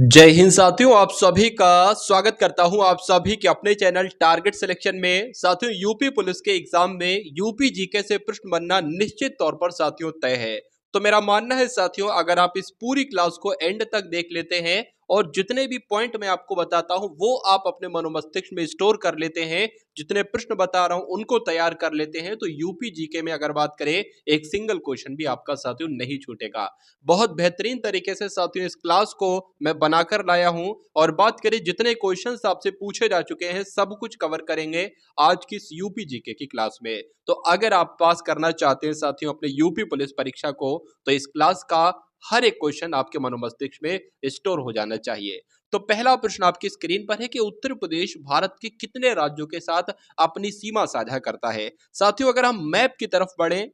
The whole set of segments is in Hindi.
जय हिंद साथियों, आप सभी का स्वागत करता हूं आप सभी के अपने चैनल टारगेट सिलेक्शन में। साथियों, यूपी पुलिस के एग्जाम में यूपी जीके से प्रश्न बनना निश्चित तौर पर साथियों तय है। तो मेरा मानना है साथियों, अगर आप इस पूरी क्लास को एंड तक देख लेते हैं और जितने भी पॉइंट मैं आपको बताता हूं वो आप अपने मनोमस्तिष्क में स्टोर कर लेते हैं, जितने प्रश्न बता रहा हूं उनको तैयार कर लेते हैं, तो यूपी जीके में अगर बात करें एक सिंगल क्वेश्चन भी आपका साथियों नहीं छूटेगा। बहुत बेहतरीन तरीके से साथियों इस क्लास को मैं बनाकर लाया हूं और बात करें जितने क्वेश्चंस आपसे पूछे जा चुके हैं सब कुछ कवर करेंगे आज की इस यूपी जीके की क्लास में। तो अगर आप पास करना चाहते हैं साथियों अपने यूपी पुलिस परीक्षा को, तो इस क्लास का हर एक क्वेश्चन आपके मनोमस्तिष्क में स्टोर हो जाना चाहिए। तो पहला प्रश्न आपकी स्क्रीन पर है कि उत्तर प्रदेश भारत के कितने राज्यों के साथ अपनी सीमा साझा करता है। साथियों, अगर हम मैप की तरफ बढ़ें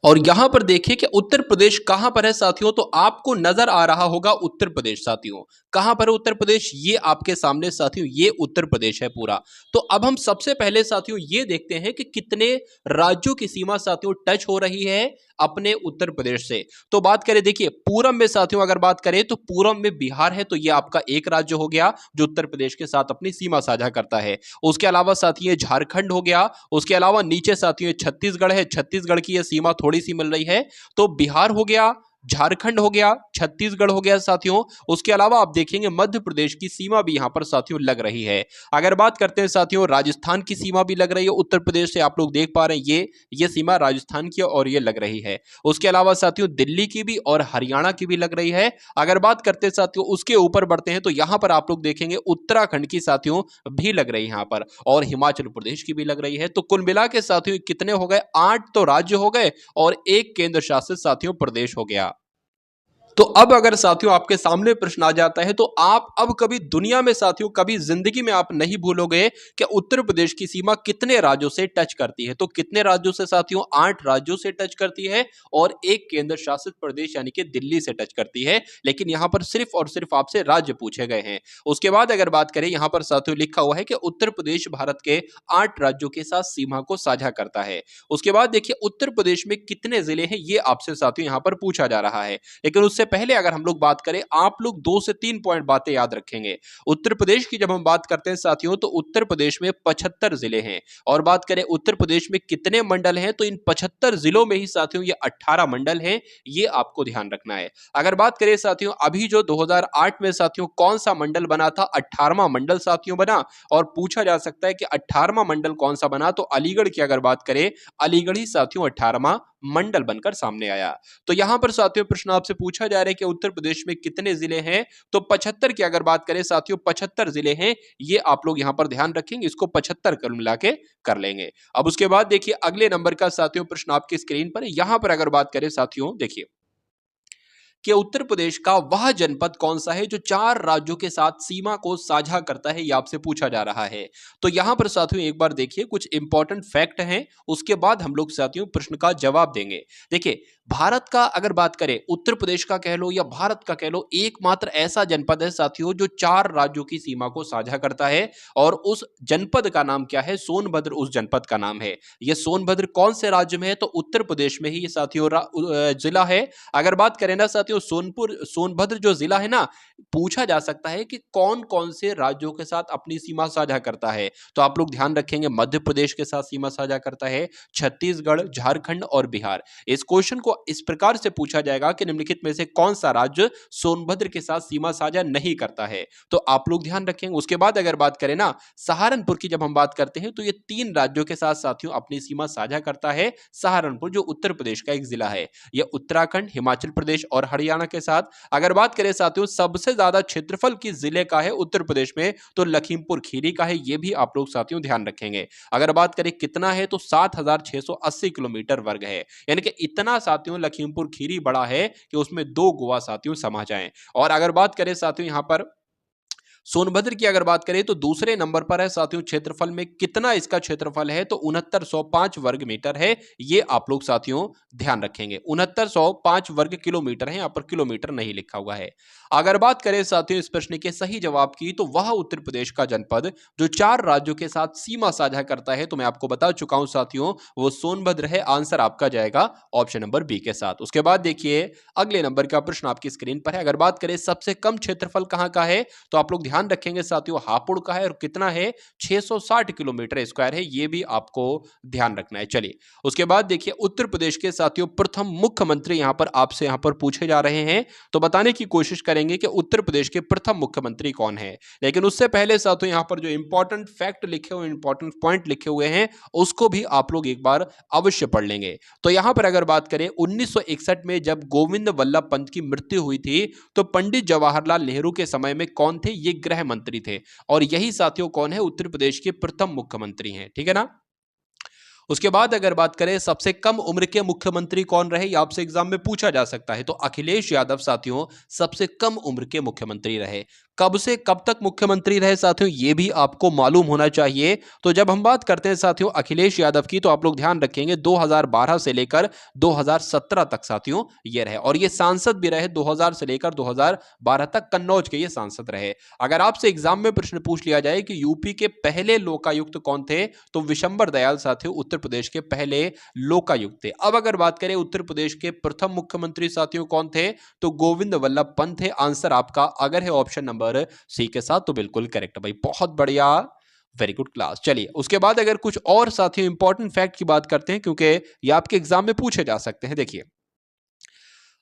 और यहां पर देखिए कि उत्तर प्रदेश कहां पर है साथियों, तो आपको नजर आ रहा होगा उत्तर प्रदेश। साथियों, कहां पर है उत्तर प्रदेश? ये आपके सामने साथियों, ये उत्तर प्रदेश है पूरा। तो अब हम सबसे पहले साथियों ये देखते हैं कि कितने राज्यों की सीमा साथियों टच हो रही है अपने उत्तर प्रदेश से। तो बात करें, देखिए पूरब में साथियों अगर बात करें तो पूरब में बिहार है, तो ये आपका एक राज्य हो गया जो उत्तर प्रदेश के साथ अपनी सीमा साझा करता है। उसके अलावा साथियों झारखंड हो गया, उसके अलावा नीचे साथियों छत्तीसगढ़ है, छत्तीसगढ़ की यह सीमा थोड़ी सी मिल रही है। तो बिहार हो गया, झारखंड हो गया, छत्तीसगढ़ हो गया साथियों। उसके अलावा आप देखेंगे मध्य प्रदेश की सीमा भी यहां पर साथियों लग रही है। अगर बात करते हैं साथियों राजस्थान की सीमा भी लग रही है उत्तर प्रदेश से, आप लोग देख पा रहे हैं ये सीमा राजस्थान की और ये लग रही है। उसके अलावा साथियों दिल्ली की भी और हरियाणा की भी लग रही है। अगर बात करते हैं साथियों उसके ऊपर बढ़ते हैं तो यहां पर आप लोग देखेंगे उत्तराखंड की साथियों भी लग रही है यहां पर, और हिमाचल प्रदेश की भी लग रही है। तो कुल मिला के साथियों कितने हो गए? 8 तो राज्य हो गए और एक केंद्र शासित साथियों प्रदेश हो गया। तो अब अगर साथियों आपके सामने प्रश्न आ जाता है, तो आप अब कभी दुनिया में साथियों कभी जिंदगी में आप नहीं भूलोगे कि उत्तर प्रदेश की सीमा कितने राज्यों से टच करती है। तो कितने राज्यों से साथियों? 8 राज्यों से टच करती है और एक केंद्र शासित प्रदेश यानी कि दिल्ली से टच करती है। लेकिन यहां पर सिर्फ और सिर्फ आपसे राज्य पूछे गए हैं। उसके बाद अगर बात करें, यहां पर साथियों लिखा हुआ है कि उत्तर प्रदेश भारत के 8 राज्यों के साथ सीमा को साझा करता है। उसके बाद देखिए उत्तर प्रदेश में कितने जिले हैं ये आपसे साथियों यहां पर पूछा जा रहा है। लेकिन उससे पहले अगर हम लोग बात करें, आप लोग 2 से 3 पॉइंट बातें याद रखेंगे। उत्तर प्रदेश की जब हम बात करते हैं साथियों, तो उत्तर प्रदेश में 75 जिले हैं। और बात करें उत्तर प्रदेश में कितने मंडल हैं, तो इन 75 जिलों में ही साथियों ये 18 मंडल हैं। ये आपको ध्यान रखना है। अगर बात करें साथियों अभी जो 2008 में साथियों कौन सा मंडल बना था? 18वां मंडल साथियों बना। और पूछा जा सकता है कि 18वां मंडल कौन सा बना, तो अलीगढ़ की अगर बात करें, अलीगढ़ ही साथियों 18वां मंडल बनकर सामने आया। तो यहां पर साथियों प्रश्न आपसे पूछा जा रहा है कि उत्तर प्रदेश में कितने जिले हैं, तो 75 की अगर बात करें साथियों 75 जिले हैं। ये आप लोग यहां पर ध्यान रखेंगे, इसको 75 कर मिला के कर लेंगे। अब उसके बाद देखिए अगले नंबर का साथियों प्रश्न आपकी स्क्रीन पर है। यहां पर अगर बात करें साथियों, देखिए कि उत्तर प्रदेश का वह जनपद कौन सा है जो 4 राज्यों के साथ सीमा को साझा करता है, ये आपसे पूछा जा रहा है। तो यहां पर साथियों एक बार देखिए कुछ इंपॉर्टेंट फैक्ट हैं, उसके बाद हम लोग साथियों प्रश्न का जवाब देंगे। देखिए भारत का अगर बात करें, उत्तर प्रदेश का कह लो या भारत का कह लो, एकमात्र ऐसा जनपद है साथियों जो 4 राज्यों की सीमा को साझा करता है। और उस जनपद का नाम क्या है? सोनभद्र उस जनपद का नाम है। ये सोनभद्र कौन से राज्य में है? तो उत्तर प्रदेश में ही ये साथियों जिला है। अगर बात करें ना साथियों सोनभद्र जो जिला है ना, पूछा जा सकता है कि कौन कौन से राज्यों के साथ अपनी सीमा साझा करता है। तो आप लोग ध्यान रखेंगे मध्य प्रदेश के साथ सीमा साझा करता है, छत्तीसगढ़, झारखंड और बिहार। इस क्वेश्चन को इस प्रकार से पूछा जाएगा कि निम्नलिखित में से कौन सा राज्य सोनभद्र के साथ सीमा साझा नहीं करता है। तो आप लोग ध्यान रखेंगे। उसके बाद अगर बात करें ना सहारनपुर की, जब हम बात करते हैं तो ये 3 राज्यों के साथ साथियों अपनी सीमा साझा करता है। सहारनपुर जो उत्तर प्रदेश का एक जिला है, यह उत्तराखंड, हिमाचल प्रदेश और हरियाणा के साथ। अगर बात करें साथियों सबसे ज्यादा क्षेत्रफल किस जिले का है उत्तर प्रदेश में, तो लखीमपुर खीरी का है। ये भी आप लोग साथियों ध्यान रखेंगे। अगर बात करें कितना है, तो 7680 किलोमीटर वर्ग है। यानी कि इतना साथियों लखीमपुर खीरी बड़ा है कि उसमें 2 गोवा साथियों समा जाएं। और अगर बात करें साथियों यहां पर सोनभद्र की अगर बात करें तो दूसरे नंबर पर है साथियों क्षेत्रफल में। कितना इसका क्षेत्रफल है तो 6905 वर्ग मीटर है। ये आप लोग साथियों ध्यान रखेंगे, 6905 वर्ग किलोमीटर है, यहां पर किलोमीटर नहीं लिखा हुआ है। अगर बात करें साथियों इस प्रश्न के सही जवाब की तो वह उत्तर प्रदेश का जनपद जो 4 राज्यों के साथ सीमा साझा करता है, तो मैं आपको बता चुका हूं साथियों, वो सोनभद्र है। आंसर आपका जाएगा ऑप्शन नंबर बी के साथ। उसके बाद देखिए अगले नंबर का प्रश्न आपकी स्क्रीन पर है। अगर बात करें सबसे कम क्षेत्रफल कहां का है, तो आप लोग ध्यान रखेंगे साथियों हापुड़ का है, और कितना है 660 किलोमीटर स्क्वायर है, ये भी आपको ध्यान रखना है। चलिए उसके बाद देखिए उत्तर प्रदेश के साथियों प्रथम मुख्यमंत्री यहां पर आपसे यहां पर पूछे जा रहे हैं, तो बताने की कोशिश करेंगे कि उत्तर प्रदेश के प्रथम मुख्यमंत्री कौन है। लेकिन उससे पहले साथियों यहां पर जो इंपॉर्टेंट फैक्ट लिखे हुए, इंपॉर्टेंट पॉइंट लिखे हुए हैं, उसको भी आप लोग एक बार अवश्य पढ़ लेंगे। तो यहां पर अगर बात करें 1961 में जब गोविंद वल्लभ पंत की मृत्यु हुई थी, तो पंडित जवाहरलाल नेहरू के समय में कौन थे, ये गृह मंत्री थे। और यही साथियों कौन है, उत्तर प्रदेश के प्रथम मुख्यमंत्री हैं। ठीक है ना। उसके बाद अगर बात करें सबसे कम उम्र के मुख्यमंत्री कौन रहे, यह आपसे एग्जाम में पूछा जा सकता है, तो अखिलेश यादव साथियों सबसे कम उम्र के मुख्यमंत्री रहे। कब से कब तक मुख्यमंत्री रहे साथियों, यह भी आपको मालूम होना चाहिए। तो जब हम बात करते हैं साथियों अखिलेश यादव की, तो आप लोग ध्यान रखेंगे 2012 से लेकर 2017 तक साथियों ये रहे, और ये सांसद भी रहे 2000 से लेकर 2012 तक, कन्नौज के ये सांसद रहे। अगर आपसे एग्जाम में प्रश्न पूछ लिया जाए कि यूपी के पहले लोकायुक्त कौन थे, तो विशंबर दयाल साथियों उत्तर प्रदेश के पहले लोकायुक्त थे। अब अगर बात करें उत्तर प्रदेश के प्रथम मुख्यमंत्री साथियों कौन थे, तो गोविंद वल्लभ पंत थे। आंसर आपका अगर है ऑप्शन नंबर सी के साथ, तो बिल्कुल करेक्ट भाई, बहुत बढ़िया, वेरी गुड क्लास। चलिए उसके बाद अगर कुछ और साथियों इंपॉर्टेंट फैक्ट की बात करते हैं, क्योंकि ये आपके एग्जाम में पूछे जा सकते हैं। देखिए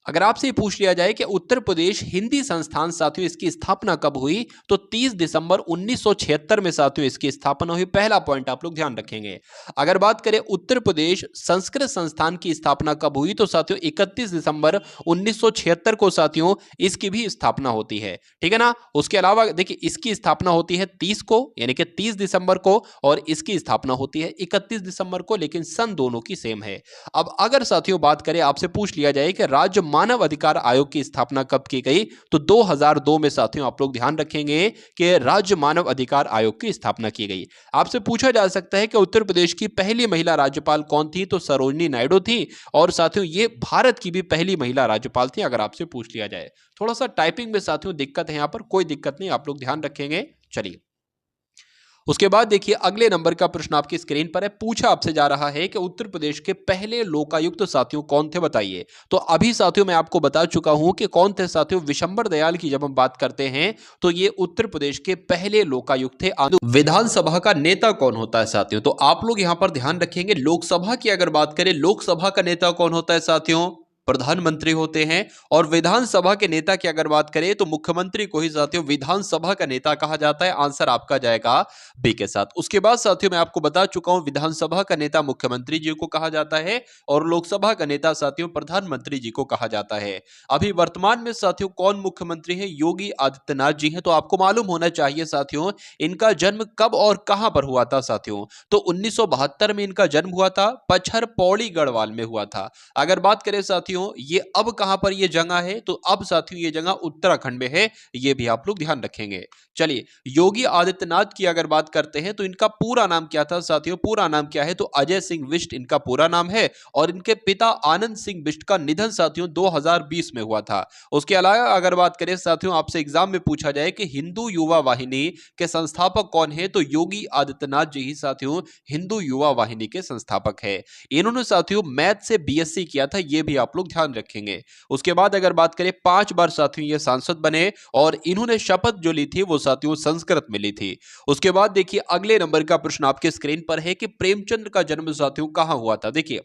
अगर आपसे पूछ लिया जाए कि उत्तर प्रदेश हिंदी संस्थान साथियों इसकी स्थापना कब हुई, तो 30 दिसंबर 1976 में साथियों इसकी स्थापना हुई। पहला पॉइंट आप लोग ध्यान रखेंगे। अगर बात करें उत्तर प्रदेश संस्कृत संस्थान की स्थापना कब हुई, तो साथियों 31 दिसंबर 1976 को साथियों इसकी भी स्थापना होती है। ठीक है ना। उसके अलावा देखिए इसकी स्थापना होती है 30 को, यानी कि 30 दिसंबर को, और इसकी स्थापना होती है 31 दिसंबर को, लेकिन सन दोनों की सेम है। अब अगर साथियों बात करें, आपसे पूछ लिया जाए कि राज्य मानव अधिकार आयोग की स्थापना कब की गई, तो 2002 में साथियों आप लोग ध्यान रखेंगे कि राज्य मानव अधिकार आयोग की स्थापना की गई। आपसे पूछा जा सकता है कि उत्तर प्रदेश की पहली महिला राज्यपाल कौन थी, तो सरोजनी नायडू थी। और साथियों ये भारत की भी पहली महिला राज्यपाल थी, अगर आपसे पूछ लिया जाए। थोड़ा सा टाइपिंग में साथियों दिक्कत है, यहां पर कोई दिक्कत नहीं, आप लोग ध्यान रखेंगे। चलिए उसके बाद देखिए अगले नंबर का प्रश्न आपकी स्क्रीन पर है। पूछा आपसे जा रहा है कि उत्तर प्रदेश के पहले लोकायुक्त साथियों कौन थे, बताइए। तो अभी साथियों मैं आपको बता चुका हूं कि कौन थे साथियों, विशंबर दयाल की जब हम बात करते हैं तो ये उत्तर प्रदेश के पहले लोकायुक्त थे। विधानसभा का नेता कौन होता है साथियों, तो आप लोग यहां पर ध्यान रखेंगे। लोकसभा की अगर बात करें, लोकसभा का नेता कौन होता है साथियों, प्रधानमंत्री होते हैं। और विधानसभा के नेता की अगर बात करें तो मुख्यमंत्री को ही साथियों विधानसभा का नेता कहा जाता है। आंसर आपका जाएगा बी के साथ। उसके बाद साथियों मैं आपको बता चुका हूं विधानसभा का नेता मुख्यमंत्री जी को कहा जाता है, और लोकसभा का नेता साथियों प्रधानमंत्री जी को कहा जाता है। अभी वर्तमान में साथियों कौन मुख्यमंत्री है, योगी आदित्यनाथ जी हैं। तो आपको मालूम होना चाहिए साथियों इनका जन्म कब और कहां पर हुआ था साथियों, तो 1972 में इनका जन्म हुआ था, पचहर पौड़ी गढ़वाल में हुआ था। अगर बात करें साथियों ये अब कहां पर ये जगह है, तो अब साथियों ये जगह उत्तराखंड में है, ये भी आप लोग ध्यान रखेंगे। चलिए योगी आदित्यनाथ की अगर बात करते हैं तो इनका पूरा नाम क्या था साथियों, पूरा नाम क्या है, तो अजय सिंह बिष्ट इनका पूरा नाम है। और इनके पिता आनंद सिंह बिष्ट का निधन साथियों 2020 में हुआ था। उसके अलावा अगर बात करें साथियों आपसे एग्जाम में पूछा जाए कि हिंदू युवा वाहिनी के संस्थापक कौन है, तो योगी आदित्यनाथ जी ही साथियों हिंदू युवा वाहिनी के संस्थापक है। इन्होंने साथियों मैथ से बीएससी किया था, ये भी आप लोग ध्यान रखेंगे। उसके बाद अगर बात करें 5 बार साथियों ये सांसद बने, और इन्होंने शपथ जो ली थी वो साथियों संस्कृत में ली थी। उसके बाद देखिए अगले नंबर का प्रश्न आपके स्क्रीन पर है कि प्रेमचंद का जन्म साथियों कहां हुआ था। देखिए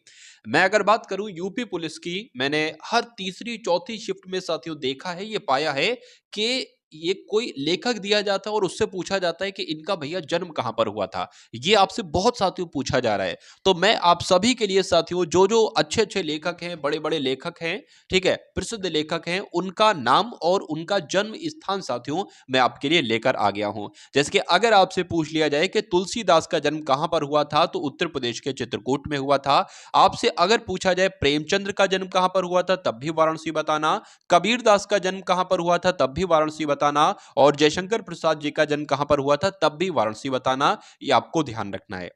मैं अगर बात करूं यूपी पुलिस की, मैंने हर तीसरी चौथी शिफ्ट में साथियों देखा है, ये पाया है कि ये कोई लेखक दिया जाता है और उससे पूछा जाता है कि इनका भैया जन्म कहां पर हुआ था। ये आपसे बहुत साथियों पूछा जा रहा है। तो मैं आप सभी के लिए साथियों जो जो अच्छे अच्छे लेखक हैं, बड़े बड़े लेखक हैं, ठीक है, प्रसिद्ध लेखक हैं, उनका नाम और उनका जन्म स्थान साथियों मैं आपके लिए लेकर आ गया हूं। जैसे कि अगर आपसे पूछ लिया जाए कि तुलसीदास का जन्म कहां पर हुआ था, तो उत्तर प्रदेश के चित्रकूट में हुआ था। आपसे अगर पूछा जाए प्रेमचंद्र का जन्म कहां पर हुआ था, तब भी वाराणसी बताना। कबीरदास का जन्म कहां पर हुआ था, तब भी वाराणसी बताना। बताना, और जयशंकर प्रसाद जी का जन्म कहां पर हुआ था तब भी वाराणसी बताना, ये आपको ध्यान रखना है।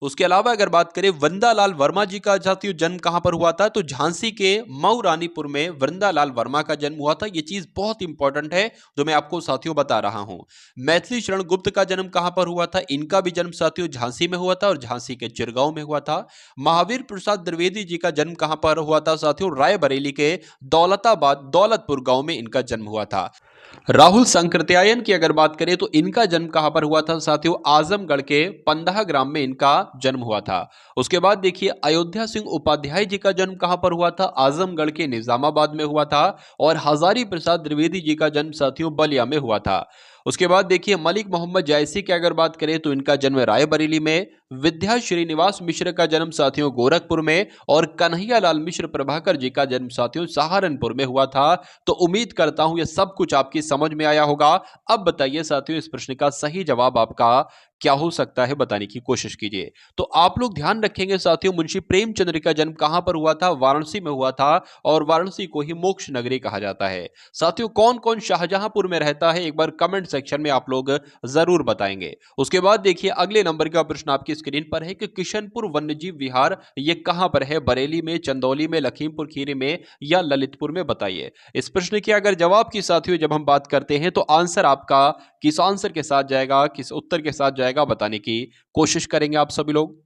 उसके अलावा अगर बात करें वृंदालाल वर्मा जी का साथियों जन्म कहां पर हुआ था, तो झांसी के मऊ रानीपुर में वृंदालाल वर्मा का जन्म हुआ था। यह चीज बहुत इंपॉर्टेंट है जो मैं आपको साथियों बता रहा हूं। मैथिली शरण गुप्त का जन्म कहां पर हुआ था, इनका भी जन्म साथियों झांसी में हुआ था और झांसी के चिरगांव में हुआ था। महावीर प्रसाद द्विवेदी जी का जन्म कहां पर हुआ था साथियों, रायबरेली के दौलतपुर गांव में इनका जन्म हुआ था। राहुल संकृत्यायन की अगर बात करें तो इनका जन्म कहां पर हुआ था साथियों, आजमगढ़ के पंदह ग्राम में इनका जन्म हुआ था। उसके बाद देखिए अयोध्या सिंह उपाध्याय जी का जन्म कहां पर हुआ था, आजमगढ़ के निजामाबाद में हुआ था। और हजारी प्रसाद द्विवेदी जी का जन्म साथियों बलिया में हुआ था। उसके बाद देखिए मलिक मोहम्मद जायसी की अगर बात करें तो इनका जन्म रायबरेली में। विद्या श्रीनिवास मिश्र का जन्म साथियों गोरखपुर में। और कन्हैया लाल मिश्र प्रभाकर जी का जन्म साथियों सहारनपुर में हुआ था। तो उम्मीद करता हूं यह सब कुछ आपकी समझ में आया होगा। अब बताइए साथियों इस प्रश्न का सही जवाब आपका क्या हो सकता है, बताने की कोशिश कीजिए। तो आप लोग ध्यान रखेंगे साथियों, मुंशी प्रेमचंद्र का जन्म कहां पर हुआ था, वाराणसी में हुआ था। और वाराणसी को ही मोक्ष नगरी कहा जाता है। साथियों कौन कौन शाहजहांपुर में रहता है, एक बार कमेंट सेक्शन में आप लोग जरूर बताएंगे। उसके बाद देखिए अगले नंबर का प्रश्न आपकी स्क्रीन पर है कि किशनपुर वन्यजीव विहार ये कहां पर है, बरेली में, चंदौली में, लखीमपुर खीरी में या ललितपुर में, बताइए। इस प्रश्न के अगर जवाब की साथियों जब हम बात करते हैं तो आंसर आपका किस आंसर के साथ जाएगा, किस उत्तर के साथ जाएगा, बताने की कोशिश करेंगे आप सभी लोग।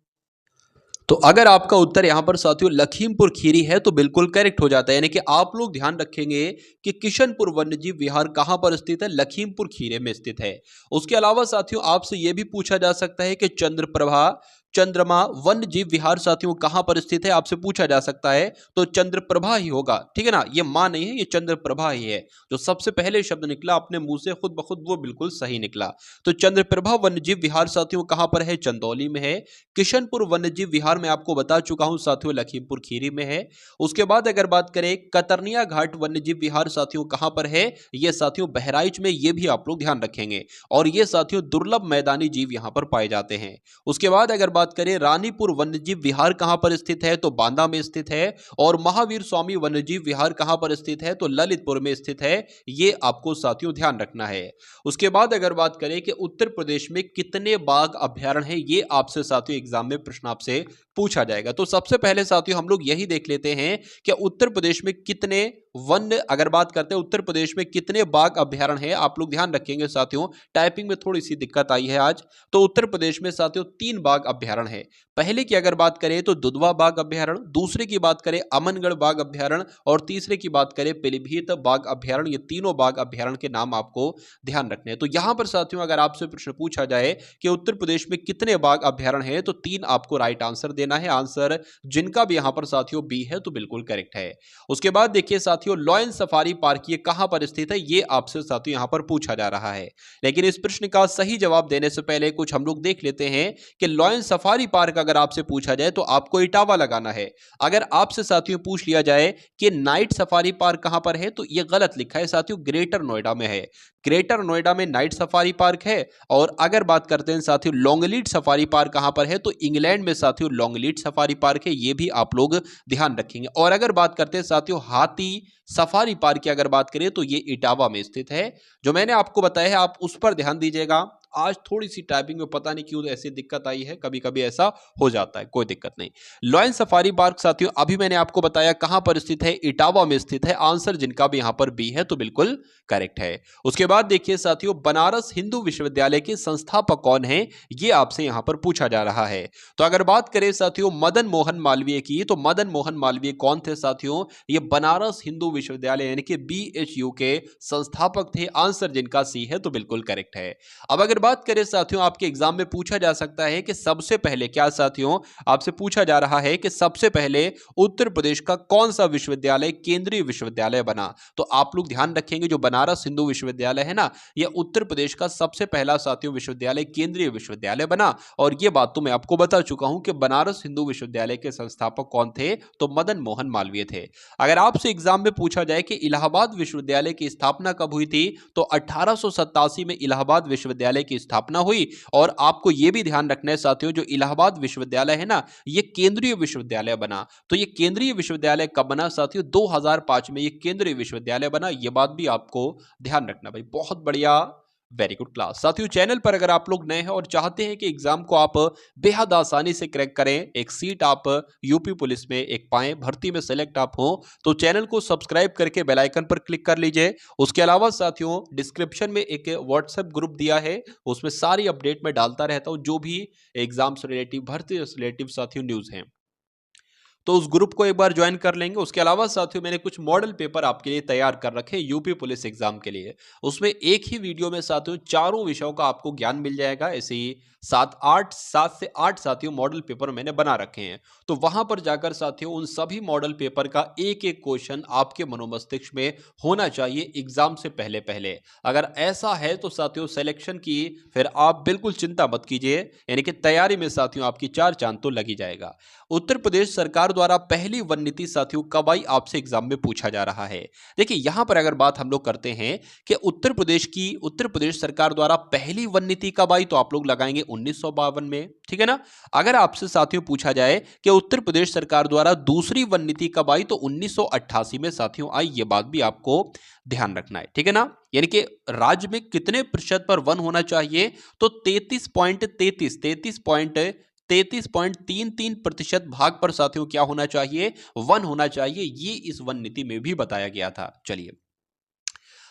तो अगर आपका उत्तर यहां पर साथियों लखीमपुर खीरी है तो बिल्कुल करेक्ट हो जाता है। यानी कि आप लोग ध्यान रखेंगे कि किशनपुर वन्यजीव विहार कहां पर स्थित है, लखीमपुर खीरी में स्थित है। उसके अलावा साथियों आपसे यह भी पूछा जा सकता है कि चंद्रप्रभा चंद्रमा वन्य जीव विहार साथियों कहां पर स्थित है, आपसे पूछा जा सकता है। तो चंद्रप्रभा ही होगा, ठीक है ना, ये मां नहीं है, ये चंद्रप्रभा ही है। जो सबसे पहले शब्द निकला अपने मुंह से खुद ब खुद वो बिल्कुल सही निकला। तो चंद्रप्रभा वन्यजीव विहार साथियों कहां पर है, चंदौली में है। किशनपुर वन्यजीव विहार में आपको बता चुका हूं साथियों लखीमपुर खीरी में है। उसके बाद अगर बात करें कतरनिया घाट वन्यजीव विहार साथियों कहां पर है, यह साथियों बहराइच में, यह भी आप लोग ध्यान रखेंगे। और ये साथियों दुर्लभ मैदानी जीव यहां पर पाए जाते हैं। उसके बाद अगर बात करें रानीपुर वन्यजीव विहार कहां पर स्थित है, तो बांदा में स्थित है। और महावीर स्वामी वन्यजीव विहार कहां पर स्थित है, तो ललितपुर में स्थित है। ये आपको साथियों ध्यान रखना है। उसके बाद अगर बात करें कि उत्तर प्रदेश में कितने बाघ अभयारण्य है, ये आपसे साथियों एग्जाम में प्रश्न आपसे पूछा जाएगा। तो सबसे पहले साथियों हम लोग यही देख लेते हैं कि उत्तर प्रदेश में कितने वन्य, अगर बात करते हैं उत्तर प्रदेश में कितने बाघ अभयारण्य है, आप लोग ध्यान रखेंगे साथियों टाइपिंग में थोड़ी सी दिक्कत आई है आज। तो उत्तर प्रदेश में साथियों 3 बाघ अभयारण्य है। पहले की अगर बात करें तो दुधवा बाघ अभयारण्य, दूसरे की बात करें अमनगढ़ बाघ अभयारण्य, और तीसरे की बात करें पीलीभीत बाघ अभयारण्य। ये तीनों बाघ अभयारण्य के नाम आपको ध्यान रखने हैं। तो यहां पर साथियों अगर आपसे प्रश्न पूछा जाए कि उत्तर प्रदेश में कितने बाघ अभयारण्य है, तो 3 आपको राइट आंसर देना है। आंसर जिनका भी यहां पर साथियों बी है तो बिल्कुल करेक्ट है। उसके बाद देखिए साथियों लॉयन सफारी पार्क ये कहां पर स्थित है, ये आपसे साथियों यहां पर पूछा जा रहा है। लेकिन इस प्रश्न का सही जवाब देने से पहले कुछ हम लोग देख लेते हैं कि लॉयन सफारी पार्क अगर आपसे पूछा जाए तो आपको इटावा लगाना है। अगर आपसे साथियों पूछ लिया जाए कि नाइट सफारी पार्क कहां पर है, तो यह गलत लिखा है साथियों, ग्रेटर नोएडा में है। ग्रेटर नोएडा में नाइट सफारी पार्क है। और अगर बात करते हैं साथियों लॉन्गलीड सफारी पार्क कहां पर है, तो इंग्लैंड में साथियों लॉन्गलीड सफारी पार्क है। यह भी आप लोग ध्यान रखेंगे। और अगर बात करते हैं साथियों हाथी सफारी पार्क की अगर बात करें तो ये इटावा में स्थित है। जो मैंने आपको बताया है आप उस पर ध्यान दीजिएगा। आज थोड़ी सी टाइपिंग में पता नहीं क्यों ऐसी दिक्कत आई है, कभी कभी ऐसा हो जाता है, कोई दिक्कत नहीं। लॉयन सफारी पार्क साथियों अभी मैंने आपको बताया कहां पर स्थित है, इटावा में स्थित है। आंसर जिनका भी यहां पर बी है तो बिल्कुल करेक्ट है। उसके बाद देखिए साथियों बनारस हिंदू विश्वविद्यालय के संस्थापक कौन है, ये आपसे यहां पर पूछा जा रहा है। तो अगर बात करें साथियों मदन मोहन मालवीय की, तो मदन मोहन मालवीय कौन थे साथियों, ये बनारस हिंदू विश्वविद्यालय यानी कि BHU के संस्थापक थे। आंसर जिनका सी है तो बिल्कुल करेक्ट है। अब अगर बात करें साथियों आपके एग्जाम में पूछा जा सकता है कि सबसे पहले, क्या साथियों आपसे पूछा जा रहा है कि सबसे पहले उत्तर प्रदेश का कौन सा विश्वविद्यालय केंद्रीय विश्वविद्यालय बना। तो आप लोग ध्यान रखेंगे जो बनारस हिंदू विश्वविद्यालय है ना, यह उत्तर प्रदेश का सबसे पहला साथियों विश्वविद्यालय केंद्रीय विश्वविद्यालय बना। और यह बात तो मैं आपको बता चुका हूं कि बनारस हिंदू विश्वविद्यालय के संस्थापक कौन थे, तो मदन मोहन मालवीय थे। अगर आपसे एग्जाम में पूछा जाए कि इलाहाबाद विश्वविद्यालय की स्थापना कब हुई थी, तो 1887 में इलाहाबाद विश्वविद्यालय की की स्थापना हुई। और आपको यह भी ध्यान रखना है साथियों, जो इलाहाबाद विश्वविद्यालय है ना, यह केंद्रीय विश्वविद्यालय बना। तो यह केंद्रीय विश्वविद्यालय कब बना साथियों? 2005 में यह केंद्रीय विश्वविद्यालय बना। यह बात भी आपको ध्यान रखना भाई। बहुत बढ़िया, वेरी गुड क्लास। साथियों चैनल पर अगर आप लोग नए हैं और चाहते हैं कि एग्जाम को आप बेहद आसानी से क्रैक करें, एक सीट आप यूपी पुलिस में एक पाएं, भर्ती में सेलेक्ट आप हो, तो चैनल को सब्सक्राइब करके बेल आइकन पर क्लिक कर लीजिए। उसके अलावा साथियों डिस्क्रिप्शन में एक व्हाट्सएप ग्रुप दिया है, उसमें सारी अपडेट मैं डालता रहता हूं, जो भी एग्जाम से रिलेटिव, भर्ती से रिलेटिव साथियों न्यूज हैं, तो उस ग्रुप को एक बार ज्वाइन कर लेंगे। उसके अलावा साथियों मैंने कुछ मॉडल पेपर आपके लिए तैयार कर रखे यूपी पुलिस एग्जाम के लिए। उसमें एक ही वीडियो में साथियों चारों विषयों का आपको ज्ञान मिल जाएगा। ऐसे ही 7 से 8 साथियों मॉडल पेपर मैंने बना रखे हैं। तो वहां पर जाकर साथियों उन सभी मॉडल पेपर का एक एक क्वेश्चन आपके मनोमस्तिष्क में होना चाहिए एग्जाम से पहले पहले। अगर ऐसा है तो साथियों सिलेक्शन की फिर आप बिल्कुल चिंता मत कीजिए, यानी कि तैयारी में साथियों आपकी 4 चांद तो लगी जाएगा। उत्तर प्रदेश सरकार द्वारा पहली वन नीति साथियों कब आई, आपसे एग्जाम में पूछा जा रहा है। देखिए यहां पर अगर बात हम लोग करते हैं कि उत्तर प्रदेश सरकार द्वारा पहली वन नीति कब आई, तो आप लोग लगाएंगे 1952 में, ठीक है ना। अगर आपसे साथियों पूछा जाए कि उत्तर प्रदेश सरकार द्वारा दूसरी वन नीति कब आई, तो 1988 में साथियों आई। यह बात भी आपको ध्यान रखना है, ठीक है ना। यानी कि राज्य में कितने प्रतिशत पर वन होना चाहिए, तो 33.33% भाग पर साथियों क्या होना चाहिए, वन होना चाहिए। ये इस वन नीति में भी बताया गया था। चलिए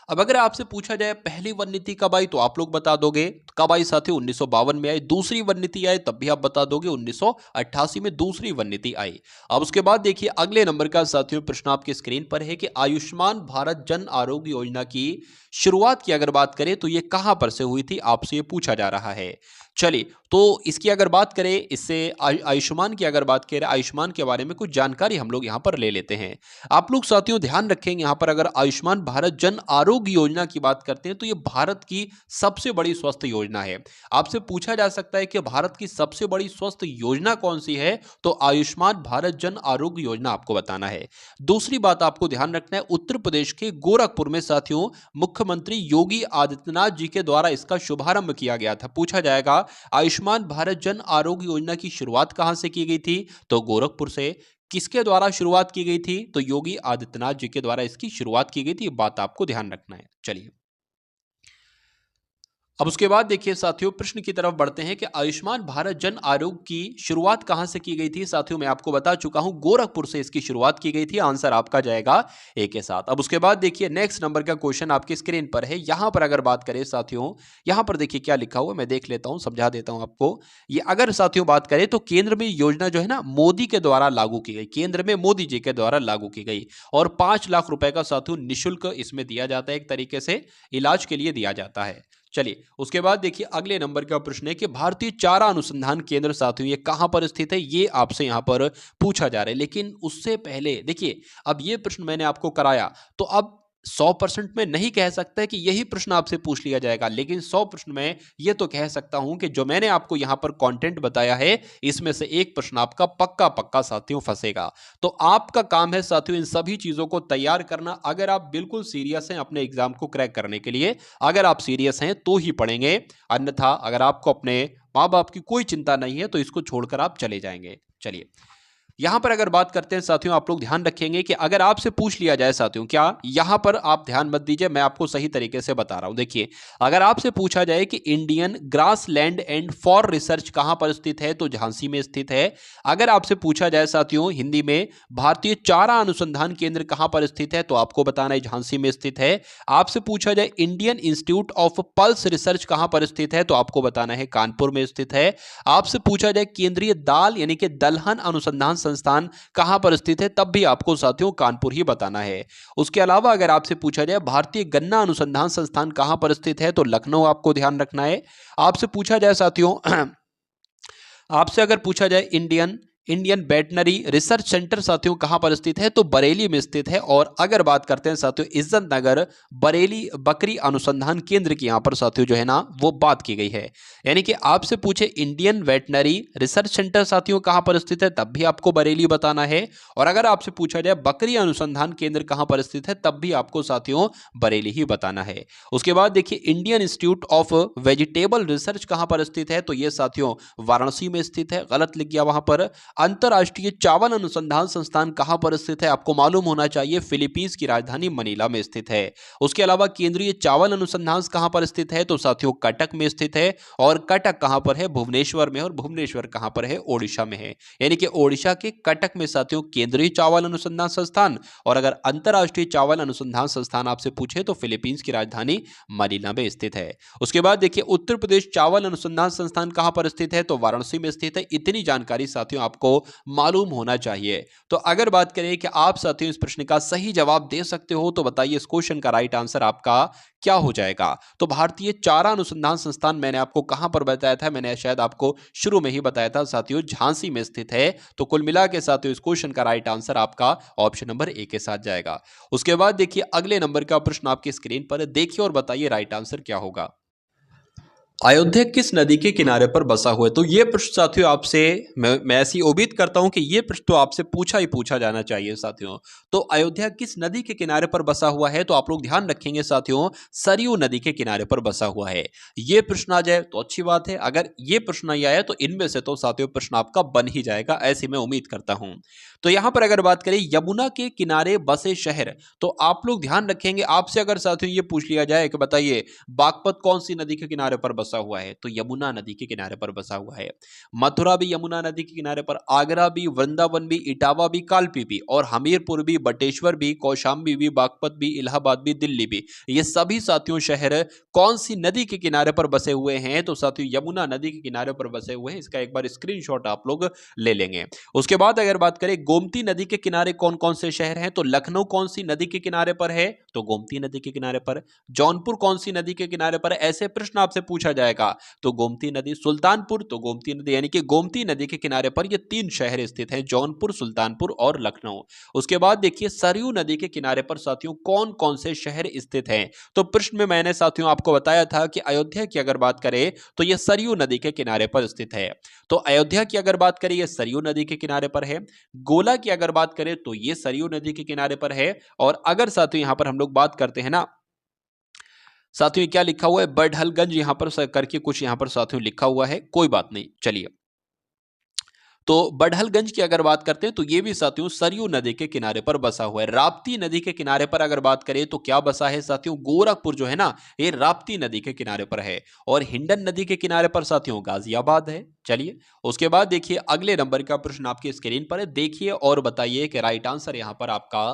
अब अगर आपसे पूछा जाए पहली वन नीति कब आई, तो आप लोग बता दोगे कब आई साथियों, 1952 में आई। दूसरी वन नीति आई तब भी आप बता दोगे 1988 में दूसरी वन नीति आई। अब उसके बाद देखिए अगले नंबर का साथियों प्रश्न आपकी स्क्रीन पर है कि आयुष्मान भारत जन आरोग्य योजना की शुरुआत की अगर बात करें तो ये कहां पर से हुई थी, आपसे ये पूछा जा रहा है। चलिए तो इसकी अगर बात करें, इससे आयुष्मान की अगर बात करें, आयुष्मान के बारे में कुछ जानकारी हम लोग यहां पर ले लेते हैं। आप लोग साथियों ध्यान रखेंगे यहां पर अगर आयुष्मान भारत जन आरोग्य योजना की बात करते हैं तो यह भारत की सबसे बड़ी स्वास्थ्य योजना है। आपसे पूछा जा सकता है कि भारत की सबसे बड़ी स्वास्थ्य योजना कौन सी है, तो आयुष्मान भारत जन आरोग्य योजना आपको बताना है। दूसरी बात आपको ध्यान रखना है, उत्तर प्रदेश के गोरखपुर में साथियों मुख्यमंत्री योगी आदित्यनाथ जी के द्वारा इसका शुभारंभ किया गया था। पूछा जाएगा आयुष्मान भारत जन आरोग्य योजना की शुरुआत कहां से की गई थी, तो गोरखपुर से। किसके द्वारा शुरुआत की गई थी, तो योगी आदित्यनाथ जी के द्वारा इसकी शुरुआत की गई थी। बात आपको ध्यान रखना है। चलिए अब उसके बाद देखिए साथियों प्रश्न की तरफ बढ़ते हैं कि आयुष्मान भारत जन आरोग्य की शुरुआत कहां से की गई थी। साथियों मैं आपको बता चुका हूं गोरखपुर से इसकी शुरुआत की गई थी। आंसर आपका जाएगा ए के साथ। अब उसके बाद देखिए नेक्स्ट नंबर का क्वेश्चन आपकी स्क्रीन पर है। यहां पर अगर बात करें साथियों, यहां पर देखिए क्या लिखा हुआ, मैं देख लेता हूं, समझा देता हूं आपको। ये अगर साथियों बात करें तो केंद्र में योजना जो है ना मोदी के द्वारा लागू की गई, केंद्र में मोदी जी के द्वारा लागू की गई, और 5 लाख रुपए का साथियों निःशुल्क इसमें दिया जाता है, एक तरीके से इलाज के लिए दिया जाता है। चलिए उसके बाद देखिए अगले नंबर का प्रश्न है कि भारतीय चारा अनुसंधान केंद्र साथियों ये कहां पर स्थित है, ये आपसे यहां पर पूछा जा रहा है। लेकिन उससे पहले देखिए अब ये प्रश्न मैंने आपको कराया, तो अब 100% में नहीं कह सकता है कि यही प्रश्न आपसे पूछ लिया जाएगा, लेकिन 100 प्रश्न में ये तो कह सकता हूं कि जो मैंने आपको यहां पर कंटेंट बताया है इसमें से एक प्रश्न आपका पक्का पक्का साथियों फंसेगा। तो आपका काम है साथियों इन सभी चीजों को तैयार करना। अगर आप बिल्कुल सीरियस हैं अपने एग्जाम को क्रैक करने के लिए, अगर आप सीरियस हैं तो ही पढ़ेंगे, अन्यथा अगर आपको अपने माँ बाप की कोई चिंता नहीं है तो इसको छोड़कर आप चले जाएंगे। चलिए यहां पर अगर बात करते हैं साथियों, आप लोग ध्यान रखेंगे कि अगर आपसे पूछ लिया जाए साथियों, क्या यहां पर आप ध्यान मत दीजिए, मैं आपको सही तरीके से बता रहा हूं। देखिए अगर आपसे पूछा जाए कि Indian grass land and for research कहां पर स्थित है, तो झांसी में स्थित है। अगर आपसे पूछा जाए साथियों हिंदी में भारतीय चारा अनुसंधान केंद्र कहां पर स्थित है, तो आपको बताना है झांसी में स्थित है। आपसे पूछा जाए Indian institute of pulse research कहां पर स्थित है, तो आपको बताना है कानपुर में स्थित है। आपसे पूछा जाए केंद्रीय दाल यानी कि दलहन अनुसंधान संस्थान कहां पर स्थित है, तब भी आपको साथियों कानपुर ही बताना है। उसके अलावा अगर आपसे पूछा जाए भारतीय गन्ना अनुसंधान संस्थान कहां पर स्थित है, तो लखनऊ आपको ध्यान रखना है। आपसे पूछा जाए साथियों आपसे अगर पूछा जाए Indian Indian veterinary research centre साथियों कहां पर स्थित है? तो बरेली में स्थित है। और अगर बात करते हैं साथियों इज्जत नगर बरेली बकरी अनुसंधान केंद्र की, यहां पर साथियों जो है ना वो बात की गई है। यानी कि आपसे पूछे इंडियन वेटनरी रिसर्च सेंटर साथियों कहां पर स्थित है, तब भी आपको बरेली बताना है। और अगर आपसे पूछा जाए बकरी अनुसंधान केंद्र कहां पर स्थित है, तब भी आपको साथियों बरेली ही बताना है। उसके बाद देखिए Indian institute of vegetable research कहां पर स्थित है? तो यह साथियों वाराणसी में स्थित है, गलत लिख गया वहां पर। अंतरराष्ट्रीय चावल अनुसंधान संस्थान कहां पर स्थित है? आपको मालूम होना चाहिए, फिलीपींस की राजधानी मनीला में स्थित है। उसके अलावा केंद्रीय चावल अनुसंधान कहां पर स्थित है? तो साथियों कटक में स्थित है। और कटक कहां पर है? भुवनेश्वर में। और भुवनेश्वर कहां पर है? ओडिशा में है। यानी कि ओडिशा के कटक में साथियों केंद्रीय चावल अनुसंधान संस्थान। और अगर अंतरराष्ट्रीय चावल अनुसंधान संस्थान आपसे पूछे तो फिलीपींस की राजधानी मनीला में स्थित है। उसके बाद देखिए उत्तर प्रदेश चावल अनुसंधान संस्थान कहां पर स्थित है? तो वाराणसी में स्थित है। इतनी जानकारी साथियों आपको मालूम होना चाहिए। तो अगर बात करें कि आप साथियों इस प्रश्न का सही जवाब दे सकते हो, तो बताइए इस क्वेश्चन का राइट आंसर आपका क्या हो जाएगा? तो भारतीय चारा अनुसंधान संस्थान मैंने आपको कहां पर बताया था? मैंने शायद आपको शुरू में ही बताया था साथियों, झांसी में स्थित है। तो कुल मिला के साथियों इस क्वेश्चन का राइट आंसर आपका ऑप्शन नंबर ए के साथ जाएगा। उसके बाद देखिए अगले नंबर का प्रश्न आपकी स्क्रीन पर देखिए और बताइए राइट आंसर क्या होगा। अयोध्या किस नदी के किनारे पर बसा हुआ है? तो ये प्रश्न साथियों आपसे मैं ऐसी उम्मीद करता हूं कि ये प्रश्न तो आपसे पूछा ही पूछा जाना चाहिए साथियों। तो अयोध्या किस नदी के किनारे पर बसा हुआ है? तो आप लोग ध्यान रखेंगे साथियों, सरयू नदी के किनारे पर बसा हुआ है। ये प्रश्न आ जाए तो अच्छी बात है, अगर ये प्रश्न नहीं आया तो इनमें से तो साथियों प्रश्न आपका बन ही जाएगा, ऐसी मैं उम्मीद करता हूं। तो यहां पर अगर बात करें यमुना के किनारे बसे शहर, तो आप लोग ध्यान रखेंगे, आपसे अगर साथियों ये पूछ लिया जाए कि बताइए बागपत कौन सी नदी के किनारे पर बसा हुआ है? तो यमुना नदी के किनारे पर बसा हुआ है। मथुरा भी यमुना नदी के किनारे पर, आगरा भी, वृंदावन भी, इटावा भी, कालपी भी, और हमीरपुर भी, बटेश्वर भी, कौशाम्बी भी, बागपत भी, इलाहाबाद भी, दिल्ली भी, ये सभी साथियों शहर कौन सी नदी के किनारे पर बसे हुए हैं? तो साथियों यमुना नदी के किनारे पर बसे हुए हैं। इसका एक बार स्क्रीनशॉट आप लोग ले लेंगे। उसके बाद अगर बात करें गोमती नदी के किनारे कौन कौन से शहर हैं, तो लखनऊ कौन सी नदी के किनारे पर है? तो गोमती नदी के किनारे पर। जौनपुर कौन सी नदी के किनारे पर? ऐसे प्रश्न आपसे पूछा जाएगा तो गोमती नदी। सुल्तानपुर, तो गोमती नदी, यानी कि गोमती नदी के किनारे पर ये तीन शहर स्थित हैं, जौनपुर, सुल्तानपुर और लखनऊ। उसके बाद देखिए सरयू नदी के किनारे पर साथियों कौन कौन से शहर स्थित हैं? तो प्रश्न में मैंने साथियों आपको बताया था कि अयोध्या की अगर बात करें तो यह सरयू नदी के किनारे पर स्थित है। तो अयोध्या की अगर बात करें यह सरयू नदी के किनारे पर है। गोला की अगर बात करें तो यह सरयू नदी के किनारे पर है। और अगर साथियों यहां पर हम लोग बात करते हैं ना साथियों, क्या लिखा हुआ है बडहलगंज, यहां पर करके कुछ यहां पर साथियों लिखा हुआ है, कोई बात नहीं, चलिए। तो बडहलगंज की अगर बात करते हैं तो ये भी साथियों सरयू नदी के किनारे पर बसा हुआ है। राप्ती नदी के किनारे पर अगर बात करें तो क्या बसा है साथियों? गोरखपुर जो है ना, ये राप्ती नदी के किनारे पर है। और हिंडन नदी के किनारे पर साथियों गाजियाबाद है। चलिए उसके बाद देखिए अगले नंबर का प्रश्न आपकी स्क्रीन पर है, देखिए और बताइए कि राइट आंसर यहां पर आपका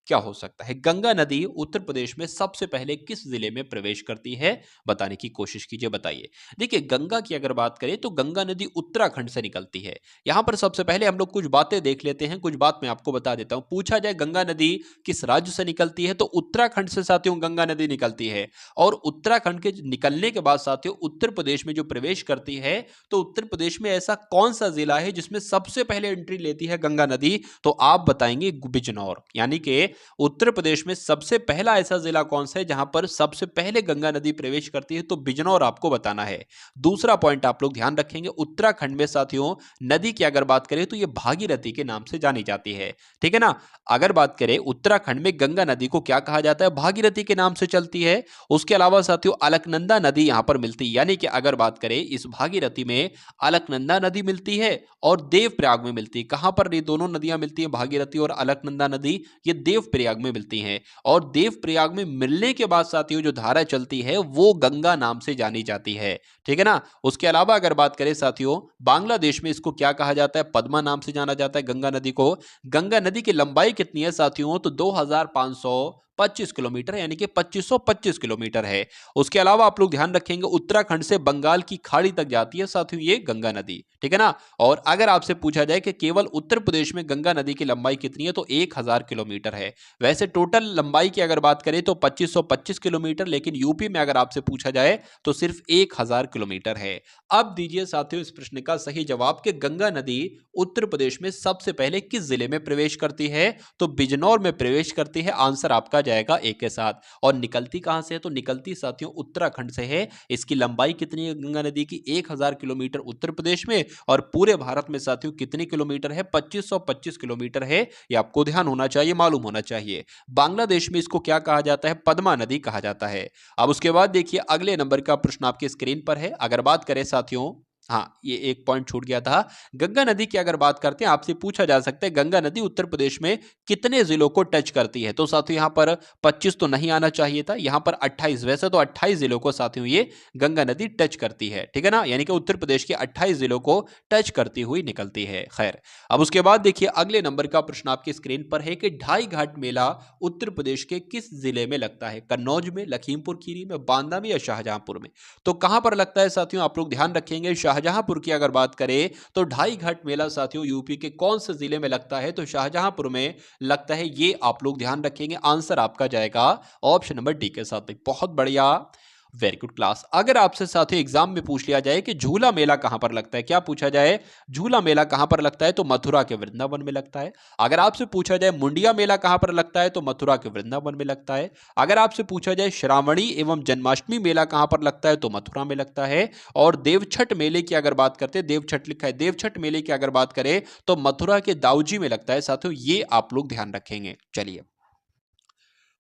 क्या हो सकता है। गंगा नदी उत्तर प्रदेश में सबसे पहले किस जिले में प्रवेश करती है? बताने की कोशिश कीजिए, बताइए। देखिए गंगा की अगर बात करें तो गंगा नदी उत्तराखंड से निकलती है। यहां पर सबसे पहले हम लोग कुछ बातें देख लेते हैं, कुछ बात मैं आपको बता देता हूं। पूछा जाए गंगा नदी किस राज्य से निकलती है, तो उत्तराखंड से साथियों गंगा नदी निकलती है। और उत्तराखंड के निकलने के बाद साथियों उत्तर प्रदेश में जो प्रवेश करती है, तो उत्तर प्रदेश में ऐसा कौन सा जिला है जिसमें सबसे पहले एंट्री लेती है गंगा नदी? तो आप बताएंगे बिजनौर। यानी कि उत्तर प्रदेश में सबसे पहला ऐसा जिला कौन सा है जहां पर सबसे पहले गंगा नदी प्रवेश करती है? तो बिजनौर आपको बताना है। दूसरा पॉइंट आप लोग ध्यान रखेंगे, उत्तराखंड में साथियों नदी की अगर बात करें तो यह भागीरथी के नाम से जानी जाती है। ठीक है ना, अगर बात करें उत्तराखंड में गंगा नदी को क्या कहा जाता है? भागीरथी के नाम से चलती है। उसके अलावा साथियों अलकनंदा नदी यहां पर मिलती है, यानी कि अगर बात करें इस भागीरथी में अलकनंदा नदी मिलती है और देवप्रयाग में मिलती है। कहां पर ये दोनों नदियां मिलती है, भागीरथी और अलकनंदा नदी? ये देवप्रयाग में मिलती हैं। और देवप्रयाग में मिलने के बाद साथियों जो धारा चलती है वो गंगा नाम से जानी जाती है। ठीक है ना। उसके अलावा अगर बात करें साथियों बांग्लादेश में इसको क्या कहा जाता है? पद्मा नाम से जाना जाता है गंगा नदी को। गंगा नदी की लंबाई कितनी है साथियों? तो 25 किलोमीटर यानी कि 2525 किलोमीटर है। उसके अलावा आप लोग ध्यान रखेंगे उत्तराखंड से बंगाल की खाड़ी तक जाती है साथियों ये गंगा नदी, ठीक है ना। और अगर आपसे पूछा जाए कि केवल उत्तर प्रदेश में गंगा नदी की लंबाई कितनी है तो 1000 किलोमीटर है। वैसे टोटल लंबाई की अगर बात करें तो 2525 किलोमीटर, लेकिन यूपी में अगर आपसे पूछा जाए तो सिर्फ 1000 किलोमीटर है। अब दीजिए साथियों इस प्रश्न का सही जवाब कि गंगा नदी उत्तर प्रदेश में सबसे पहले किस जिले में प्रवेश करती है, तो बिजनौर में प्रवेश करती है। आंसर आपका जाएगा ए के साथ। और निकलती कहां से है, तो निकलती साथियों उत्तराखंड से है। इसकी लंबाई कितनी है गंगा नदी की, 1000 किलोमीटर उत्तर प्रदेश में, और पूरे भारत में साथियों कितनी किलोमीटर है, 2525 किलोमीटर है। ये आपको ध्यान होना चाहिए, मालूम होना चाहिए। बांग्लादेश में इसको क्या कहा जाता है, पद्मा नदी कहा जाता है। अब उसके बाद देखिए अगले नंबर का प्रश्न आपकी स्क्रीन पर है। अगर बात करें साथियों, हाँ ये एक पॉइंट छूट गया था, गंगा नदी की अगर बात करते हैं, आपसे पूछा जा सकता है गंगा नदी उत्तर प्रदेश में कितने जिलों को टच करती है। तो साथियों यहां पर 25 तो नहीं आना चाहिए था, यहां पर 28, वैसे तो 28 जिलों को साथियों ये गंगा नदी टच करती है, ठीक है ना, यानी कि उत्तर प्रदेश के 28 जिलों को टच करती हुई निकलती है। खैर अब उसके बाद देखिए अगले नंबर का प्रश्न आपकी स्क्रीन पर है कि ढाई घाट मेला उत्तर प्रदेश के किस जिले में लगता है, कन्नौज में, लखीमपुर खीरी में, बांदा में या शाहजहांपुर में। तो कहां पर लगता है साथियों, आप लोग ध्यान रखेंगे। शाहजहांपुर की अगर बात करें तो ढाई घाट मेला साथियों यूपी के कौन से जिले में लगता है, तो शाहजहांपुर में लगता है। ये आप लोग ध्यान रखेंगे। आंसर आपका जाएगा ऑप्शन नंबर डी के साथ। बहुत बढ़िया, वेरी गुड क्लास। अगर आपसे साथियों एग्जाम में पूछ लिया जाए कि झूला मेला कहां पर लगता है, क्या पूछा जाए, झूला मेला कहां पर लगता है, तो मथुरा के वृंदावन में लगता है। अगर आपसे पूछा जाए मुंडिया मेला कहां पर लगता है, तो मथुरा के वृंदावन में लगता है। अगर आपसे पूछा जाए श्रावणी एवं जन्माष्टमी मेला कहां पर लगता है, तो मथुरा में लगता है। और देवछठ मेले की अगर बात करते हैं, देवछठ लिखा है, देवछठ मेले की अगर बात करें तो मथुरा के दाऊजी में लगता है साथियों। ये आप लोग ध्यान रखेंगे। चलिए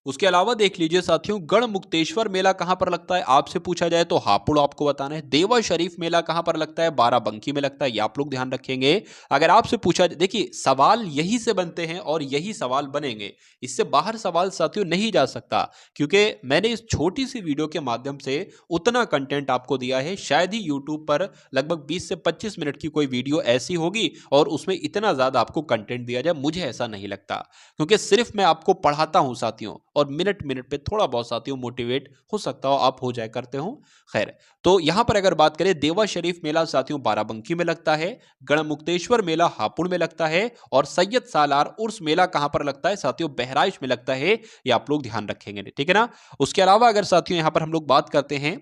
उसके अलावा देख लीजिए साथियों गढ़मुक्तेश्वर मेला कहां पर लगता है, आपसे पूछा जाए तो हापुड़ आपको बताना है। देवा शरीफ मेला कहां पर लगता है, बाराबंकी में लगता है। ये आप लोग ध्यान रखेंगे। अगर आपसे पूछा, देखिए सवाल यही से बनते हैं और यही सवाल बनेंगे, इससे बाहर सवाल साथियों नहीं जा सकता, क्योंकि मैंने इस छोटी सी वीडियो के माध्यम से उतना कंटेंट आपको दिया है। शायद ही यूट्यूब पर लगभग 20 से 25 मिनट की कोई वीडियो ऐसी होगी और उसमें इतना ज्यादा आपको कंटेंट दिया जाए, मुझे ऐसा नहीं लगता, क्योंकि सिर्फ मैं आपको पढ़ाता हूं साथियों, और मिनट मिनट पे थोड़ा बहुत साथियों मोटिवेट हो सकता हो आप हो जाए करते हो। खैर तो यहां पर अगर बात करें देवा शरीफ मेला साथियों बाराबंकी में लगता है, गढ़मुक्तेश्वर मेला हापुड़ में लगता है, और सैयद सालार उर्स मेला कहां पर लगता है साथियों, बहराइच में लगता है। ये आप लोग ध्यान रखेंगे, ठीक है ना। उसके अलावा अगर साथियों यहां पर हम लोग बात करते हैं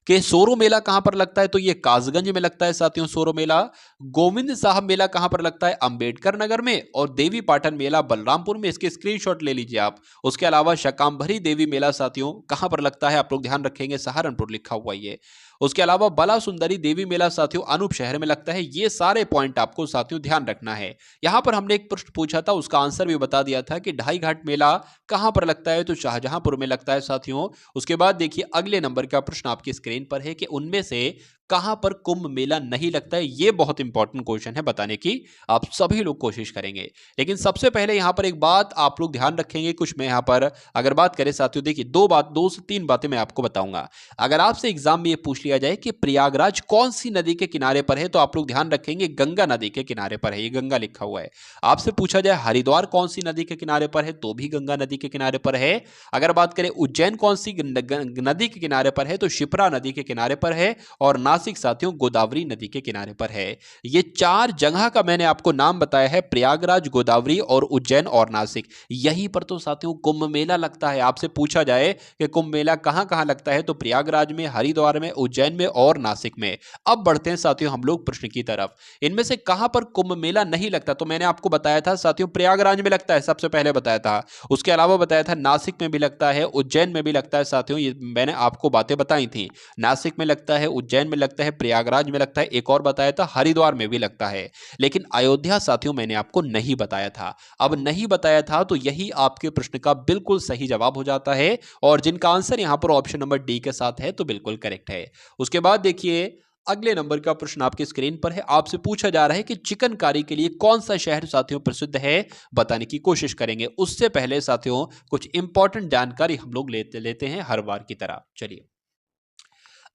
कि सोरो मेला कहां पर लगता है, तो ये कासगंज में लगता है साथियों सोरो मेला। गोविंद साहब मेला कहां पर लगता है, अंबेडकर नगर में। और देवी पाटन मेला बलरामपुर में। इसके स्क्रीनशॉट ले लीजिए आप। उसके अलावा शकांभरी देवी मेला साथियों कहां पर लगता है, आप लोग ध्यान रखेंगे, सहारनपुर लिखा हुआ ये। उसके अलावा बला सुंदरी देवी मेला साथियों अनूप शहर में लगता है। ये सारे पॉइंट आपको साथियों ध्यान रखना है। यहां पर हमने एक प्रश्न पूछा था, उसका आंसर भी बता दिया था कि ढाई घाट मेला कहां पर लगता है, तो शाहजहांपुर में लगता है साथियों। उसके बाद देखिए अगले नंबर का प्रश्न आपकी स्क्रीन पर है कि उनमें से कहां पर कुंभ मेला नहीं लगता है। यह बहुत इंपॉर्टेंट क्वेश्चन है, बताने की आप सभी लोग कोशिश करेंगे। लेकिन सबसे पहले यहां पर एक बात आप लोग ध्यान रखेंगे, कुछ मैं यहां पर अगर बात करें साथियों, देखिए दो से तीन बातें मैं आपको बताऊंगा। अगर आपसे एग्जाम में यह पूछ लिया जाए कि प्रयागराज कौन सी नदी के किनारे पर है, तो आप लोग ध्यान रखेंगे गंगा नदी के किनारे पर है। ये गंगा लिखा हुआ है। आपसे पूछा जाए हरिद्वार कौन सी नदी के किनारे पर है, तो भी गंगा नदी के किनारे पर है। अगर बात करें उज्जैन कौन सी नदी के किनारे पर है, तो शिप्रा नदी के किनारे पर है। और नासिक साथियों गोदावरी नदी के किनारे पर है। ये चार जगह का मैंने आपको नाम बताया है, प्रयागराज, गोदावरी और उज्जैन और नासिक। यहीं पर तो साथियों कुंभ मेला लगता है। आपसे पूछा जाए कि कुंभ मेला कहां कहां लगता है, तो प्रयागराज में, हरिद्वार में, उज्जैन में और नासिक में। अब बढ़ते हैं साथियों हम लोग प्रश्न की तरफ। इनमें से कहां पर कुंभ मेला नहीं लगता, तो मैंने आपको बताया था साथियों प्रयागराज में लगता है, सबसे पहले बताया था। उसके अलावा बताया था नासिक में भी लगता है, उज्जैन में भी लगता है साथियों, ये मैंने आपको बातें बताई थी। नासिक में लगता है, उज्जैन में लगता है, प्रयागराज में लगता है, एक और बताया था हरिद्वार में भी लगता है। लेकिन अयोध्या साथियों मैंने आपको नहीं बताया था। अब नहीं बताया था तो यही आपके प्रश्न का बिल्कुल सही जवाब हो जाता है, और जिनका आंसर यहां पर ऑप्शन नंबर डी के साथ है तो बिल्कुल करेक्ट है। उसके बाद देखिए अगले नंबर का प्रश्न आपकी स्क्रीन पर है। आपसे पूछा जा रहा है कि चिकनकारी के लिए कौन सा शहर साथियों प्रसिद्ध है, बताने की कोशिश करेंगे। उससे पहले साथियों कुछ इंपॉर्टेंट जानकारी हम लोग लेते हैं हर बार की तरह। चलिए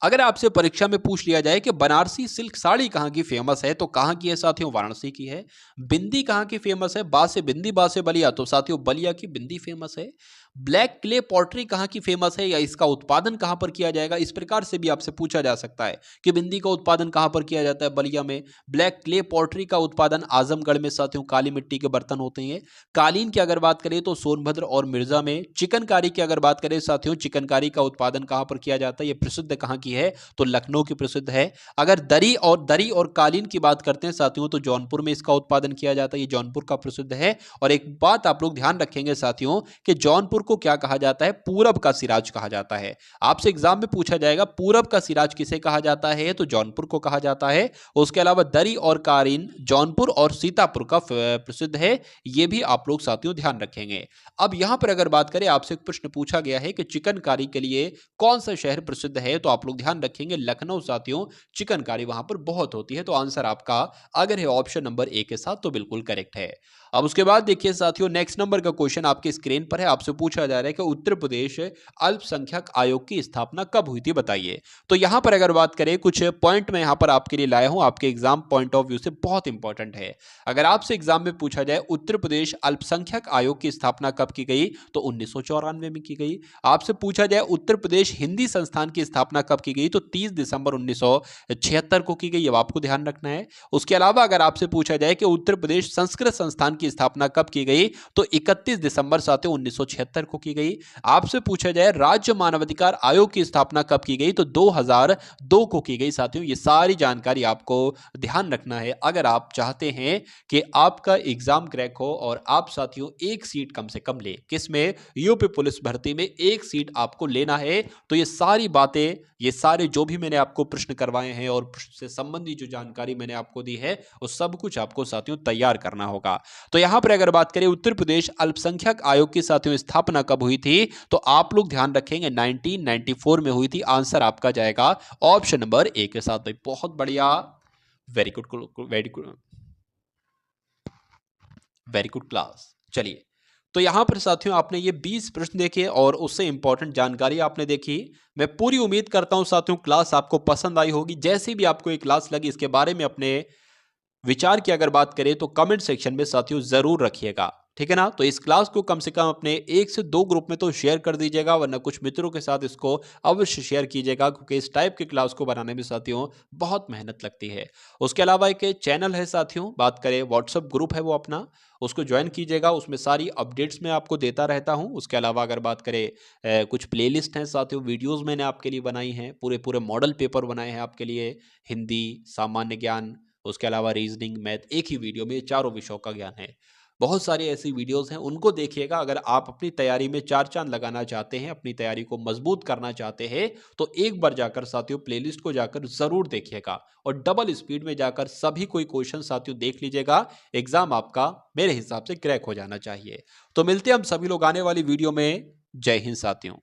अगर आपसे परीक्षा में पूछ लिया जाए कि बनारसी सिल्क साड़ी कहाँ की फेमस है, तो कहाँ की है साथियों, वाराणसी की है। बिंदी कहाँ की फेमस है, बा से बिंदी, बा से बलिया, तो साथियों बलिया की बिंदी फेमस है। ब्लैक क्ले पॉटरी कहाँ की फेमस है या इसका उत्पादन कहाँ पर किया जाएगा, इस प्रकार से भी आपसे पूछा जा सकता है कि बिंदी का उत्पादन कहाँ पर किया जाता है, बलिया में। ब्लैक क्ले पॉटरी का उत्पादन आजमगढ़ में साथियों, काली मिट्टी के बर्तन होते हैं। कालीन की अगर बात करें तो सोनभद्र और मिर्जा में। चिकनकारी की अगर बात करें साथियों, चिकनकारी का उत्पादन कहाँ पर किया जाता है, ये प्रसिद्ध कहाँ की है, तो लखनऊ की प्रसिद्ध है। अगर दरी और कालीन की बात करते हैं साथियों, तो जौनपुर में इसका उत्पादन किया जाता है, ये जौनपुर का प्रसिद्ध है। और एक बात आप लोग ध्यान रखेंगे साथियों कि जौनपुर को क्या कहा जाता है, पूरब का सिराज कहा जाता है। आपसे एग्जाम में पूछा जाएगा पूरब का सिराज किसे कहा जाता है, तो जौनपुर को कहा जाता है। उसके अलावा दरी और कालीन जौनपुर और सीतापुर का प्रसिद्ध है, ये भी आप लोग साथियों ध्यान रखेंगे। अब यहां पर अगर बात करें, आपसे एक प्रश्न पूछा गया है कि चिकनकारी के लिए कौन सा शहर प्रसिद्ध है, तो आप लोग ध्यान रखेंगे लखनऊ साथियों, चिकनकारी वहां पर बहुत होती है। तो आंसर आपका अगर है ऑप्शन नंबर ए के साथ तो बिल्कुल करेक्ट है। अब उसके बाद देखिए साथियों, नेक्स्ट नंबर का क्वेश्चन आपके स्क्रीन पर है। आपसे पूछा जा रहा है कि उत्तर प्रदेश अल्पसंख्यक आयोग की स्थापना कब हुई थी, बताइए। तो यहां पर अगर बात करें, कुछ पॉइंट मैं यहां पर आपके लिए लाया हूं, आपके एग्जाम पॉइंट ऑफ व्यू से बहुत इंपॉर्टेंट है। अगर आपसे एग्जाम में पूछा जाए उत्तर प्रदेश अल्पसंख्यक आयोग की स्थापना कब की गई, तो 1994 में की गई। आपसे पूछा जाए उत्तर प्रदेश हिंदी संस्थान की स्थापना कब की गई, तो 30 दिसंबर 1976 को की गई, अब आपको ध्यान रखना है। उसके अलावा अगर आपसे पूछा जाए कि उत्तर प्रदेश संस्कृत संस्थान की स्थापना कब की गई, तो 31 दिसंबर साथियों 1976 को की गई। आपसे पूछा जाए राज्य मानवाधिकार आयोग की स्थापना कब की गई, तो 2002 को की गई। साथियों ये सारी जानकारी आपको ध्यान रखना है अगर आप चाहते हैं कि आपका एग्जाम क्रैक हो और आप साथियों एक सीट कम से कम ले, किसमें, यूपी पुलिस भर्ती में एक सीट आपको लेना है। तो ये सारी बातें, ये सारे जो भी मैंने आपको प्रश्न करवाए हैं और प्रश्न से संबंधी जो जानकारी मैंने आपको दी है, वो सब कुछ आपको साथियों तैयार करना होगा। तो यहां पर अगर बात करें उत्तर प्रदेश अल्पसंख्यक आयोग की साथियों स्थापना कब हुई थी, तो आप लोग ध्यान रखेंगे 1994 में हुई थी। आंसर आपका जाएगा ऑप्शन नंबर ए के साथ। भाई बहुत बढ़िया, very good, very good, very good class. चलिए, तो यहां पर साथियों आपने ये 20 प्रश्न देखे और उससे इंपॉर्टेंट जानकारी आपने देखी। मैं पूरी उम्मीद करता हूं साथियों क्लास आपको पसंद आई होगी। जैसी भी आपको ये क्लास लगी, इसके बारे में अपने विचार की अगर बात करें तो कमेंट सेक्शन में साथियों जरूर रखिएगा, ठीक है ना। तो इस क्लास को कम से कम अपने 1 से 2 ग्रुप में तो शेयर कर दीजिएगा, वरना कुछ मित्रों के साथ इसको अवश्य शेयर कीजिएगा, क्योंकि इस टाइप की क्लास को बनाने में साथियों बहुत मेहनत लगती है। उसके अलावा एक चैनल है साथियों, बात करें व्हाट्सएप ग्रुप है वो अपना, उसको ज्वाइन कीजिएगा, उसमें सारी अपडेट्स मैं आपको देता रहता हूं। उसके अलावा अगर बात करें कुछ प्लेलिस्ट हैं साथियों, वीडियोस मैंने आपके लिए बनाई हैं, पूरे पूरे मॉडल पेपर बनाए हैं आपके लिए, हिंदी, सामान्य ज्ञान, उसके अलावा रीजनिंग, मैथ, एक ही वीडियो में चारों विषयों का ज्ञान है। बहुत सारी ऐसी वीडियोस हैं, उनको देखिएगा। अगर आप अपनी तैयारी में चार चांद लगाना चाहते हैं, अपनी तैयारी को मजबूत करना चाहते हैं, तो एक बार जाकर साथियों प्लेलिस्ट को जाकर जरूर देखिएगा और डबल स्पीड में जाकर सभी कोई क्वेश्चन साथियों देख लीजिएगा। एग्जाम आपका मेरे हिसाब से क्रैक हो जाना चाहिए। तो मिलते हैं हम सभी लोग आने वाली वीडियो में। जय हिंद साथियों।